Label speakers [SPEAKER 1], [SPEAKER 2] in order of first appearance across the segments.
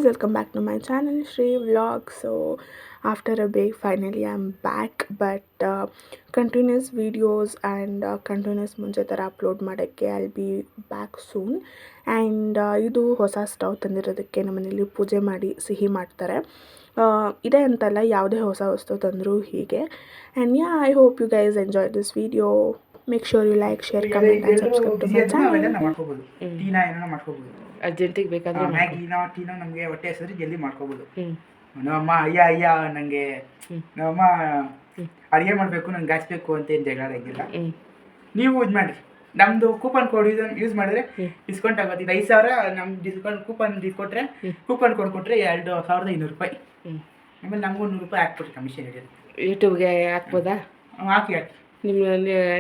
[SPEAKER 1] welcome back to my channel Shri Vlog. So after a break, finally I'm back, but continuous videos and continuous ಮುಂಚೆ ಥರ upload ಮಾಡೋಕ್ಕೆ I'll be back soon. And ಇದು ಹೊಸ stove ತಂದಿರೋದಕ್ಕೆ ನಮ್ಮನೇಲಿ ಪೂಜೆ ಮಾಡಿ ಸಿಹಿ ಮಾಡ್ತಾರೆ. ಇದೆ ಅಂತಲ್ಲ, ಯಾವುದೇ ಹೊಸ ವಸ್ತು ತಂದರೂ ಹೀಗೆ. And yeah, I hope you guys enjoy this video. Make sure you like, share, comment and subscribe to my channel.
[SPEAKER 2] ಟೀನಾ ಏನೋ ಮಾಡ್ಕೋಬೋದು,
[SPEAKER 1] ಅರ್ಜೆಂಟಿಗೆ ಬೇಕಾದ್ರೆ
[SPEAKER 2] ಮ್ಯಾಗಿನೋ ಟೀನೋ ನಮಗೆ ಹೊಟ್ಟೆ ಹೆಸರು ಜಲ್ದಿ ಮಾಡ್ಕೋಬೋದು. ನಮ್ಮಮ್ಮ ಅಯ್ಯ ನನಗೆ ನಮ್ಮಮ್ಮ ಅಡುಗೆ ಮಾಡಬೇಕು, ನಂಗೆ ಗಾಚ್ಬೇಕು ಅಂತ ಏನು ಜಗಳ ಆಗಿಲ್ಲ. ನೀವು ಇದು ಮಾಡಿರಿ, ನಮ್ಮದು ಕೂಪನ್ ಕೋಡ್ ಯೂಸ್ ಮಾಡಿದ್ರೆ ಡಿಸ್ಕೌಂಟ್ ಆಗೋದು. ಇದು 5,000 ನಮ್ಮ ಡಿಸ್ಕೌಂಟ್ ಕೂಪನ್ ಕೊಟ್ಟರೆ, ಕೂಪನ್ ಕೋಡ್ ಕೊಟ್ಟರೆ 2,200 ರೂಪಾಯಿ. ಆಮೇಲೆ ನಮಗೂ 100 ರೂಪಾಯಿ ಹಾಕ್ಬಿಟ್ರಿ ಕಮಿಷನ್ ಹಿಡಿಯೋದು.
[SPEAKER 1] ಯೂಟ್ಯೂಬ್ಗೆ ಹಾಕ್ಬೋದಾ?
[SPEAKER 2] ಹಾಕಿ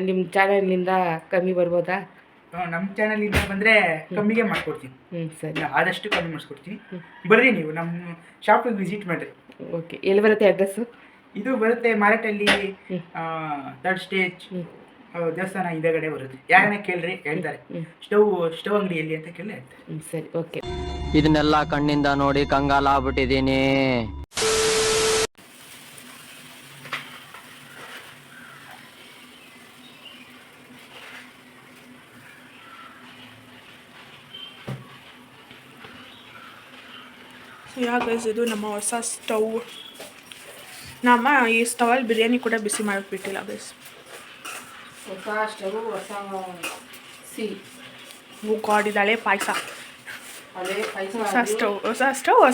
[SPEAKER 1] ನಿಮ್ಮ ಚಾನಲ್ನಿಂದ ಕಮ್ಮಿ ಬರ್ಬೋದಾ?
[SPEAKER 2] ನಮ್ಮ ಚಾನಲಿಂದ ಬಂದರೆ ಕಮ್ಮಿಗೆ ಮಾಡ್ಕೊಡ್ತೀನಿ.
[SPEAKER 1] ಸರಿ,
[SPEAKER 2] ಆದಷ್ಟು ಕಮ್ಮಿ ಮಾಡಿಸ್ಕೊಡ್ತೀನಿ. ಬರ್ರಿ, ನೀವು ನಮ್ಮ ಶಾಪಿಗೆ ವಿಸಿಟ್ ಮಾಡಿರಿ.
[SPEAKER 1] ಓಕೆ, ಎಲ್ಲಿ ಬರುತ್ತೆ ಅಡ್ರೆಸ್ಸು?
[SPEAKER 2] ಇದು ಬರುತ್ತೆ ಮಾರಾಟಲ್ಲಿ 3rd ಸ್ಟೇಜ್ ದೇವಸ್ಥಾನ ಹಿಂದೆಗಡೆ ಬರುತ್ತೆ. ಯಾರನ್ನ ಕೇಳ್ರಿ ಹೇಳ್ತಾರೆ. ಸ್ಟವ್ ಅಂಗಡಿ ಎಲ್ಲಿ ಅಂತ ಕೇಳಿ ಹೇಳ್ತಾರೆ.
[SPEAKER 1] ಸರಿ, ಓಕೆ.
[SPEAKER 3] ಇದನ್ನೆಲ್ಲ ಕಣ್ಣಿಂದ ನೋಡಿ ಕಂಗಾಲ ಆಗ್ಬಿಟ್ಟಿದ್ದೀನಿ.
[SPEAKER 1] ಗೈಸ್, ಇದು ನಮ್ಮ ಹೊಸ ಸ್ಟವ್. ನಮ್ಮ ಈ ಸ್ಟವಲ್ಲಿ ಬಿರಿಯಾನಿ ಕೂಡ ಬಿಸಿ ಮಾಡೋಕ್ಕೆ ಬಿಟ್ಟಿಲ್ಲ ಗೈಸ್. ಹೊಸ ಸ್ಟವ್, ಹೊಸ ಗಾಡ್, ಇದು ಹಳೆ ಪಾಯಸ. ಹೊಸ ಸ್ಟವ್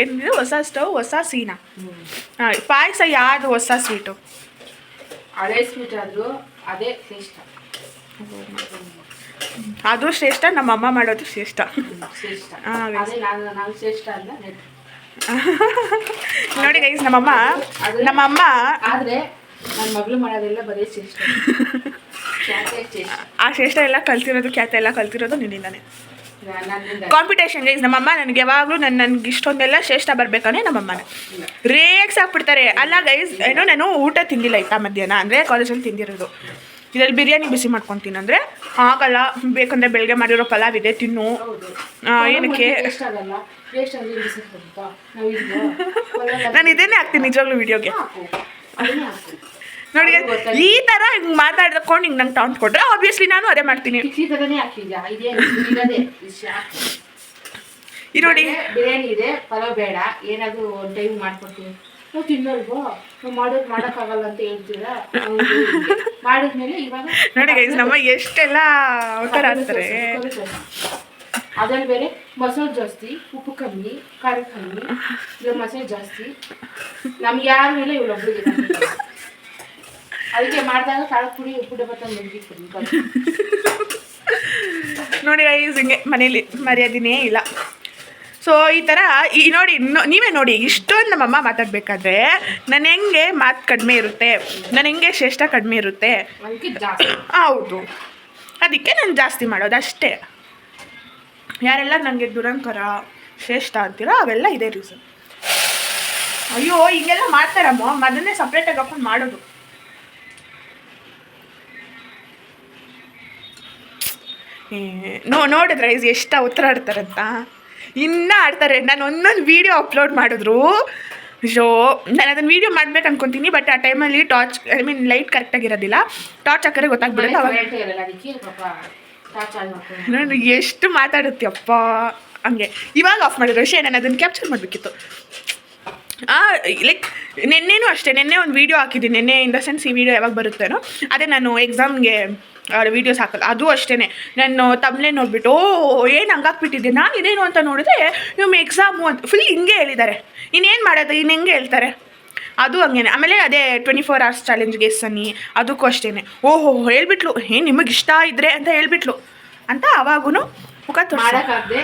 [SPEAKER 1] ಏನಿದೆ? ಹೊಸ ಸ್ಟವ್, ಹೊಸ ಸೀನಾ. ಪಾಯಸ ಯಾವುದು ಹೊಸ ಸ್ವೀಟು?
[SPEAKER 4] ಹಳೆ ಸ್ವೀಟ್ ಆದರೂ ಅದೇ ಶ್ರೇಷ್ಠ.
[SPEAKER 1] ಅದು ಶ್ರೇಷ್ಠ, ನಮ್ಮಮ್ಮ ಮಾಡೋದು ಶ್ರೇಷ್ಠ. ನೋಡಿ ಗೈಸ್, ನಮ್ಮಮ್ಮ
[SPEAKER 4] ಆದರೆ ನನ್ನ ಮಗಳು ಮಾಡೋದೆಲ್ಲ ಬರೀ ಶ್ರೇಷ್ಠ.
[SPEAKER 1] ಆ ಶ್ರೇಷ್ಠ ಎಲ್ಲ ಕಲ್ತಿರೋದು, ಖ್ಯಾತ ಎಲ್ಲ ಕಲ್ತಿರೋದು ನಿನ್ನಿಂದಾನೆ. Competition guys. ನಮ್ಮಮ್ಮ ನನಗೆ ಯಾವಾಗಲೂ ನನಗೆ ಇಷ್ಟೊಂದೆಲ್ಲ ಶ್ರೇಷ್ಠ ಬರಬೇಕಂದ್ರೆ ನಮ್ಮಮ್ಮನೇ ರೇಕ್ಸ್ ಹಾಕ್ಬಿಡ್ತಾರೆ. ಅಲ್ಲ ಗೈಸ್, ಏನೋ ನಾನು ಊಟ ತಿಂದಿಲ್ಲ ಇತ್ತ ಮಧ್ಯಾಹ್ನ, ಅಂದರೆ ಕಾಲೇಜಲ್ಲಿ ತಿಂದಿರೋದು. ಇದರಲ್ಲಿ ಬಿರಿಯಾನಿ ಬಿಸಿ ಮಾಡ್ಕೊತೀನಿ ಅಂದರೆ ಆಗಲ್ಲ, ಬೇಕಂದರೆ ಬೆಳಗ್ಗೆ ಮಾಡಿರೋ ಪಲಾವ್ ಇದೆ ತಿನ್ನು. ಏನಕ್ಕೆ ನಾನು ಇದನ್ನೇ ಹಾಕ್ತೀನಿ ನಿಜವಾಗ್ಲೂ ವಿಡಿಯೋಗೆ. ನೋಡಿ, ಈ ಥರ ಹಿಂಗೆ ಮಾತಾಡ್ಕೊಂಡು ಹಿಂಗೆ ನಂಗೆ ಟಾಂಟ್ ಕೊಟ್ರೆ ಆಬ್ವಿಯಸ್ಲಿ ನಾನು ಅದೇ ಮಾಡ್ತೀನಿ. ಈ ನೋಡಿ,
[SPEAKER 4] ಬಿರಿಯಾನಿ ಇದೆ, ಪಲಾವ್ ಬೇಡ, ಏನಾದರೂ ಒಂದು ಟೈಮ್ ಮಾಡ್ಕೊಡ್ತೀನಿ. ನಾವು ತಿನ್ನಲ್ವೋ, ನಾವು ಮಾಡೋಕ್ಕಾಗಲ್ಲ ಅಂತ ಹೇಳ್ತೀರಾ? ಮಾಡಿದ್ಮೇಲೆ ಇವಾಗ
[SPEAKER 1] ನೋಡಿ ಗೈಸ್, ನಮ್ಮ ಎಷ್ಟೆಲ್ಲ ಅವತಾರ ಆಗ್ತಾರೆ.
[SPEAKER 4] ಅದ್ರಲ್ಲಿ ಬೇರೆ ಮೊಸರು ಜಾಸ್ತಿ, ಉಪ್ಪು ಕಮ್ಮಿ, ಖಾರ ಕಮ್ಮಿ, ಇವಾಗ ಮೊಸರು ಜಾಸ್ತಿ. ನಮ್ಗೆ ಯಾರ ಮೇಲೆ ಇವಳೊಬ್ಬರಿಗೆ ಅದಕ್ಕೆ ಮಾಡಿದಾಗ ಖಾರದ ಪುಡಿ, ಉಪ್ಪು ಡಬ್ಬ ತಂದು
[SPEAKER 1] ನೋಡಿ ಗೈಸ್, ಹಿಂಗೆ ಮನೇಲಿ ಮರ್ಯಾದಿನೇ ಇಲ್ಲ. ಸೊ ಈ ಥರ ನೋಡಿ, ನೀವೇ ನೋಡಿ, ಇಷ್ಟೊಂದು ನಮ್ಮಮ್ಮ ಮಾತಾಡಬೇಕಾದ್ರೆ ನಾನು ಹೆಂಗೆ ಮಾತು ಕಡಿಮೆ ಇರುತ್ತೆ, ನಾನು ಹೆಂಗೆ ಶ್ರೇಷ್ಠ ಕಡಿಮೆ ಇರುತ್ತೆ. ಹೌದು, ಅದಕ್ಕೆ ನಾನು ಜಾಸ್ತಿ ಮಾಡೋದು ಅಷ್ಟೇ. ಯಾರೆಲ್ಲ ನನಗೆ ದುರಂಕರ ಶ್ರೇಷ್ಠ ಅಂತೀರೋ ಅವೆಲ್ಲ ಇದೇ ರೀಸನ್. ಅಯ್ಯೋ, ಹಿಂಗೆಲ್ಲ ಮಾಡ್ತಾರಮ್ಮ, ಅದನ್ನೇ ಸಪ್ರೇಟಾಗಿ ಹಾಕೊಂಡು ಮಾಡೋದು. ನೋಡಿದ್ರೆ ಇದು ಎಷ್ಟು ಉತ್ತರ ಆಡ್ತಾರಂತ. ಇನ್ನೂ ಆಡ್ತಾರೆ. ನಾನು ಒಂದೊಂದು ವೀಡಿಯೋ ಅಪ್ಲೋಡ್ ಮಾಡಿದ್ರು ನಾನು ಅದನ್ನು ವೀಡಿಯೋ ಮಾಡ್ಬೇಕು ಅನ್ಕೊತೀನಿ, ಬಟ್ ಆ ಟೈಮಲ್ಲಿ ಲೈಟ್ ಕರೆಕ್ಟಾಗಿರೋದಿಲ್ಲ. ಟಾರ್ಚ್ ಹಾಕಿದ್ರೆ ಗೊತ್ತಾಗ್ಬಿಡಲ್ಲ. ನಾನು ಎಷ್ಟು ಮಾತಾಡುತ್ತೀಯಪ್ಪ ಹಂಗೆ. ಇವಾಗ ಆಫ್ ಮಾಡಿದ್ರು ವಿಷಯ, ನಾನು ಅದನ್ನು ಕ್ಯಾಪ್ಚರ್ ಮಾಡಬೇಕಿತ್ತು. ಲೈಕ್ ನೆನ್ನೆನೂ ಅಷ್ಟೇ, ನೆನ್ನೆ ಒಂದು ವೀಡಿಯೋ ಹಾಕಿದ್ದೀನಿ. ನೆನ್ನೆ ಇನ್ ದ ಸೆನ್ಸ್ ಈ ವಿಡಿಯೋ ಯಾವಾಗ ಬರುತ್ತೇನೋ ಅದೇ ನಾನು ಎಕ್ಸಾಮ್ಗೆ ವೀಡಿಯೋಸ್ ಹಾಕಲ್ಲ. ಅದು ಅಷ್ಟೇ, ನಾನು ತಮ್ಮನೇ ನೋಡಿಬಿಟ್ಟು ಏನು ಹಂಗಾಕ್ಬಿಟ್ಟಿದ್ದೆ ನಾನು, ಇದೇನು ಅಂತ ನೋಡಿದ್ರೆ ನಿಮ್ಮ ಎಕ್ಸಾಮು ಅಂತ ಫುಲ್ ಹಿಂಗೆ ಹೇಳಿದ್ದಾರೆ. ಇನ್ನೇನು ಮಾಡೋದು, ಇನ್ನು ಹೆಂಗೆ ಹೇಳ್ತಾರೆ. ಅದು ಹಂಗೇನೆ. ಆಮೇಲೆ ಅದೇ 24 hours ಚಾಲೆಂಜ್ಗೆ ಸನ್ನಿ, ಅದಕ್ಕೂ ಅಷ್ಟೇ ಓಹೋ ಹೇಳ್ಬಿಟ್ಲು, ಏನು ನಿಮಗೆ ಇಷ್ಟ ಇದ್ದರೆ ಅಂತ ಹೇಳ್ಬಿಟ್ಲು ಅಂತ. ಅವಾಗೂ ಮುಖ
[SPEAKER 4] ಮಾಡೋಕ್ಕಾಗದೆ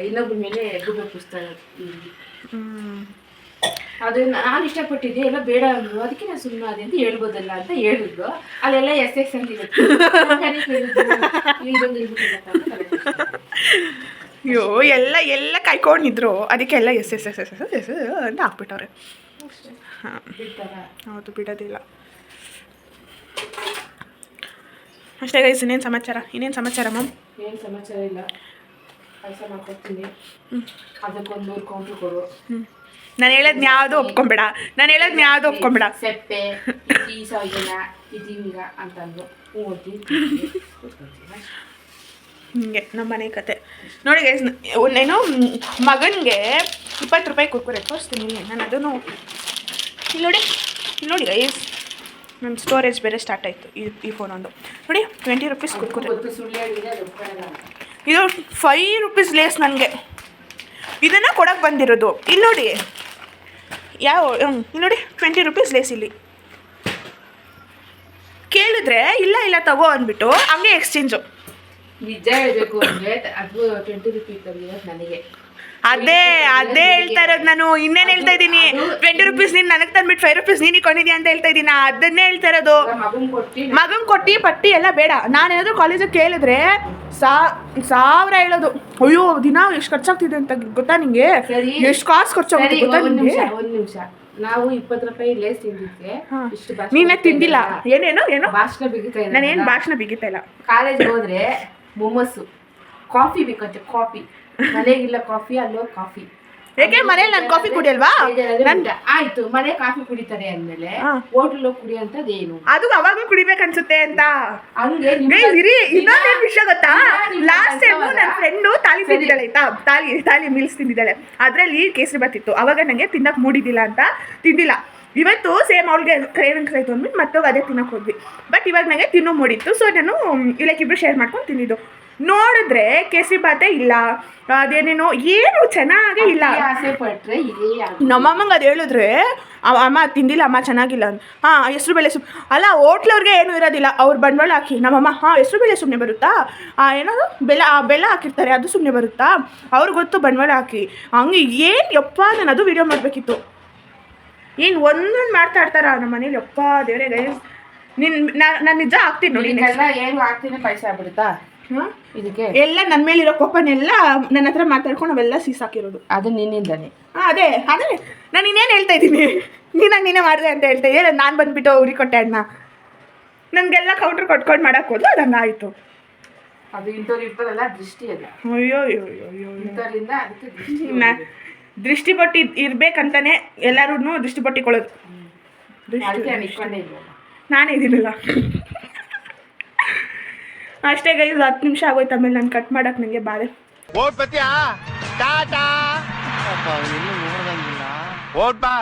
[SPEAKER 4] ಇನ್ನೊಬ್ಬರ ಮೇಲೆ ಪುಸ್ತಕ. ಅದು ನಾನು ಇಷ್ಟಪಟ್ಟಿದ್ದೆ, ಎಲ್ಲ ಬೇಡ ಅಂದ್ರು, ಅದಕ್ಕೆ ನಾನು ಸುಮ್ಮನೆ ಅದೇ ಅಂತ ಹೇಳ್ಬೋದಲ್ಲ ಅಂತ ಹೇಳಿದ್ರು. ಅಲ್ಲೆಲ್ಲ ಎಸ್ ಅಂತ
[SPEAKER 1] ಅಯ್ಯೋ, ಎಲ್ಲ ಕಾಯ್ಕೊಂಡಿದ್ರು, ಅದಕ್ಕೆಲ್ಲ ಎಸ್ ಅಂತ ಹಾಕ್ಬಿಟ್ಟವ್ರೆ. ಹಾಂ, ಹೌದು, ಬಿಡೋದಿಲ್ಲ ಅಷ್ಟೇ ಗೈಸ್. ಇನ್ನೇನು ಸಮಾಚಾರ ಮ್ಯಾಮ್?
[SPEAKER 4] ಏನು ಸಮಾಚಾರ ಇಲ್ಲ. ಪಾಯಸ ಮಾಡ್ಕೊಡ್ತೀನಿ. ಅದಕ್ಕೊಂದು 100 ಕೌಂಟ್ರ್ ಕೊಡು.
[SPEAKER 1] ನಾನು ಹೇಳೋದ್ನ ಯಾವುದು ಒಪ್ಕೊಂಬೇಡ, ನಾನು ಹೇಳೋದ್ನ ಯಾವುದು ಒಪ್ಕೊಂಬೇಡ.
[SPEAKER 4] ಸೆಪ್ಪೆ ಈ ಸಾವಿನ ಇದು ಹಿಂಗ ಅಂತಂದು ಓದಿ
[SPEAKER 1] ಹಿಂಗೆ ನಮ್ಮ ಮನೆ ಕತೆ ನೋಡಿ ಗೈಸ್. ಒಂದೇನೋ ಮಗನಿಗೆ 20 ರೂಪಾಯಿ ಕುರ್ಕುರೆ ತೋರಿಸ್ತೀನಿ ನಾನು. ಅದನ್ನು ಇಲ್ಲಿ ನೋಡಿ ಗೈಸ್, ನನ್ನ ಸ್ಟೋರೇಜ್ ಬೇರೆ ಸ್ಟಾರ್ಟ್ ಆಯಿತು ಈ ಫೋನ್ ಒಂದು. ನೋಡಿ 20 ರೂಪೀಸ್ ಕುರ್ಕುರೆ. ಇದು 5 ರೂಪೀಸ್ ಲೇಸ್ ನನಗೆ. ಇದನ್ನು ಕೊಡೋಕ್ಕೆ ಬಂದಿರೋದು. ಇಲ್ಲಿ ನೋಡಿ ಇಲ್ಲಿ ನೋಡಿ 20 ರೂಪೀಸ್ ಲೇಸ್. ಇಲ್ಲಿ ಕೇಳಿದ್ರೆ ಇಲ್ಲ ತಗೋ ಅಂದ್ಬಿಟ್ಟು ಹಂಗೆ ಎಕ್ಸ್ಚೇಂಜು.
[SPEAKER 4] ನಿಜ ಹೇಳ್ಬೇಕು ಅಂದರೆ ಅದು 20 ರೂಪೀಸ್ ನನಗೆ.
[SPEAKER 1] ಅದೇ ಹೇಳ್ತಾ ಇರೋದು ನಾನು. ಇನ್ನೇನು ಹೇಳ್ತಾ ಇದ್ದೀನಿ, 20 ರೂಪೀಸ್ ನೀನು ನನಗೆ ತಂದ್ಬಿಟ್ಟು 5 ರೂಪೀಸ್ ನೀನು ಕೊಂಡಿದ್ಯಾ ಅಂತ ಹೇಳ್ತಾ ಇದ್ದೀನಿ. ಅದನ್ನೇ ಹೇಳ್ತಾ ಇರೋದು. ಮಗನ್ ಕೊಟ್ಟು ಪಟ್ಟಿ ಎಲ್ಲ ಬೇಡ. ನಾನೇನಾದರೂ ಕಾಲೇಜಿಗೆ ಕೇಳಿದ್ರೆ 1000 ಹೇಳೋದು. ಅಯ್ಯೋ ದಿನ ಎಷ್ಟು ಖರ್ಚಾಗ್ತಿದೆ ಅಂತ ಗೊತ್ತಾ ನಿಂಗೆ? ಎಷ್ಟು ಕಾಸು ಖರ್ಚಾಗುತ್ತೆ ಗೊತ್ತಾ ನಿಮಗೆ?
[SPEAKER 4] ಒಂದು ನಿಮಿಷ, ನಾವು 20 ರೂಪಾಯಿ ಲೇಸ್ ತಿಂದಿದ್ದೆ.
[SPEAKER 1] ನೀನೇ ತಿಂದಿಲ್ಲ. ಏನು
[SPEAKER 4] ಭಾಷಣ ಬಿಗಿತಾ ಇಲ್ಲ.
[SPEAKER 1] ನಾನೇನು ಭಾಷಣ ಬಿಗಿತಾ ಇಲ್ಲ.
[SPEAKER 4] ಕಾಲೇಜ್ಗೆ ಹೋದ್ರೆ ಮೊಮಸ್ಸು, ಕಾಫಿ ಬೇಕಂತೆ. ಕಾಫಿ ಮನೆಗಿಲ್ಲ, ಕಾಫಿ ಅಲ್ಲೋ ಕಾಫಿ.
[SPEAKER 1] ಯಾಕೆ ಮನೇಲಿ ನಾನು ಕಾಫಿ ಕುಡಿಯಲ್ವಾ?
[SPEAKER 4] ಆಯ್ತು, ಮನೆ ಕಾಫಿ ಕುಡಿತಾರೆ ಅಂದ್ಮೇಲೆ ಹೋಟೆಲ್ ಕುಡಿಯಂತದೇನು? ಅದು
[SPEAKER 1] ಅವಾಗ ಕುಡಿಬೇಕನ್ಸುತ್ತೆ ಅಂತ
[SPEAKER 4] ಹಂಗೆ.
[SPEAKER 1] ಇನ್ನೊಂದೇನು ವಿಷಯ ಗೊತ್ತಾ? ಲಾಸ್ಟ್ ಟೈಮ್ ನನ್ನ ಫ್ರೆಂಡು ತಾಲಿ ತಿಂದಿದ್ದಾಳೆ ಆಯ್ತಾ, ತಾಲಿ ಮೀಲ್ಸ್ ತಿಂದಿದ್ದಾಳೆ. ಅದರಲ್ಲಿ ಕೇಸರಿ ಬಾತ್ ಇತ್ತು. ಅವಾಗ ನನಗೆ ತಿನ್ನಕ್ಕೆ ಮೂಡಿದ್ದಿಲ್ಲ ಅಂತ ತಿಂದಿಲ್ಲ. ಇವತ್ತು ಸೇಮ್ ಅವ್ಳಿಗೆ ಕ್ರೇವಿಂಗ್ಸ್ ಆಯಿತು ಅಂದ್ಬಿಟ್ಟು ಮತ್ತೆ ಅದೇ ತಿನ್ನಕ್ಕೆ ಹೋದ್ವಿ. ಬಟ್ ಇವಾಗ ನನಗೆ ತಿನ್ನೋ ಮೂಡಿತ್ತು. ಸೊ ನಾನು ಇಬ್ಬರು ಶೇರ್ ಮಾಡ್ಕೊಂಡು ತಿಂದಿದ್ದು. ನೋಡಿದ್ರೆ ಕೇಸರಿ ಬಾತೇ ಇಲ್ಲ, ಅದೇನೇನೋ ಏನು ಚೆನ್ನಾಗೇ ಇಲ್ಲ.
[SPEAKER 4] ಆಸೆ ಪಟ್ರೆ
[SPEAKER 1] ನಮ್ಮಮ್ಮಂಗೆ ಅದು ಹೇಳಿದ್ರೆ ಅಮ್ಮ ತಿಂದಿಲ್ಲ ಅಮ್ಮ ಚೆನ್ನಾಗಿಲ್ಲ ಅಂತ. ಹೆಸರು ಬೇಳೆ ಅಲ್ಲ, ಹೋಟ್ಲವ್ರಿಗೆ ಏನೂ ಇರೋದಿಲ್ಲ. ಅವ್ರು ಬಂಡವಾಳ ಹಾಕಿ ನಮ್ಮಮ್ಮ ಹೆಸರು ಬೇಳೆ ಸುಮ್ಮನೆ ಬರುತ್ತಾ, ಏನಾದ್ರು ಬೆಲ್ಲ ಹಾಕಿರ್ತಾರೆ ಅದು ಸುಮ್ಮನೆ ಬರುತ್ತಾ, ಅವ್ರಿಗೆ ಗೊತ್ತು ಬಂಡವಾಳ ಹಾಕಿ. ಹಂಗೆ ಏನು ಯಪ್ಪ, ನಾನು ಅದು ವೀಡಿಯೋ ಮಾಡಬೇಕಿತ್ತು. ಏನು ಒಂದೊಂದು ಮಾಡ್ತಾ ಇರ್ತಾರ ನಮ್ಮ ಮನೇಲಿ. ಯಪ್ಪ ದೇವರೇ ಗೈಸ್, ನಾನು ನಿಜ ಹಾಕ್ತೀನಿ ನೋಡಿ.
[SPEAKER 4] ಏನು ಹಾಕ್ತೀನಿ ಪೈಸೆ ಆಗ್ಬಿಡುತ್ತಾ ಇದಕ್ಕೆ?
[SPEAKER 1] ಎಲ್ಲ ನನ್ನ ಮೇಲಿರೋ ಕೋಪನೆಲ್ಲ ನನ್ನ ಹತ್ರ ಮಾತಾಡ್ಕೊಂಡು ಅವೆಲ್ಲ ಸೀಸಾಕಿರೋದು.
[SPEAKER 4] ಅದು ನಿನ್ನಿಂದಾನೆ.
[SPEAKER 1] ಅದೇ ನಾನು ಇನ್ನೇನು ಹೇಳ್ತಾ ಇದ್ದೀನಿ, ನೀನೇ ಮಾಡಿದೆ ಅಂತ ಹೇಳ್ತಾ ಇದ್ದೀನಿ. ನಾನು ಬಂದುಬಿಟ್ಟು ಉರಿ ಕೊಟ್ಟೆ ಅಣ್ಣ, ನನಗೆಲ್ಲ ಕೌಂಟ್ರ್ ಕೊಟ್ಕೊಂಡು ಮಾಡೋಕ್ಕೆ ಹೋದ್ರು. ಅದು ಹಂಗಾಯಿತು.
[SPEAKER 4] ಅದು ಇಂಥವ್ರು ಇರ್ತಾರಲ್ಲ, ದೃಷ್ಟಿ ಅದು.
[SPEAKER 1] ಅಯ್ಯೋ
[SPEAKER 4] ಇಂಥವ್ರಿಂದ ಅದಕ್ಕೆ
[SPEAKER 1] ದೃಷ್ಟಿ ಬೊಟ್ಟಿ ಇರ್ಬೇಕಂತಾನೆ ಎಲ್ಲರೂ ದೃಷ್ಟಿ ಬೊಟ್ಟಿಕೊಳ್ಳೋದು. ನಾನೇ ಇದ್ದೀನಲ್ಲ ಅಷ್ಟೇ ಗೈಸ್. 10 ನಿಮಿಷ ಆಗೋಯ್ತು. ಆಮೇಲೆ ನಾನು ಕಟ್ ಮಾಡಕ್ಕೆ ನನಗೆ ಬಾಧೆ.
[SPEAKER 5] ಓಟ್ ಬಾ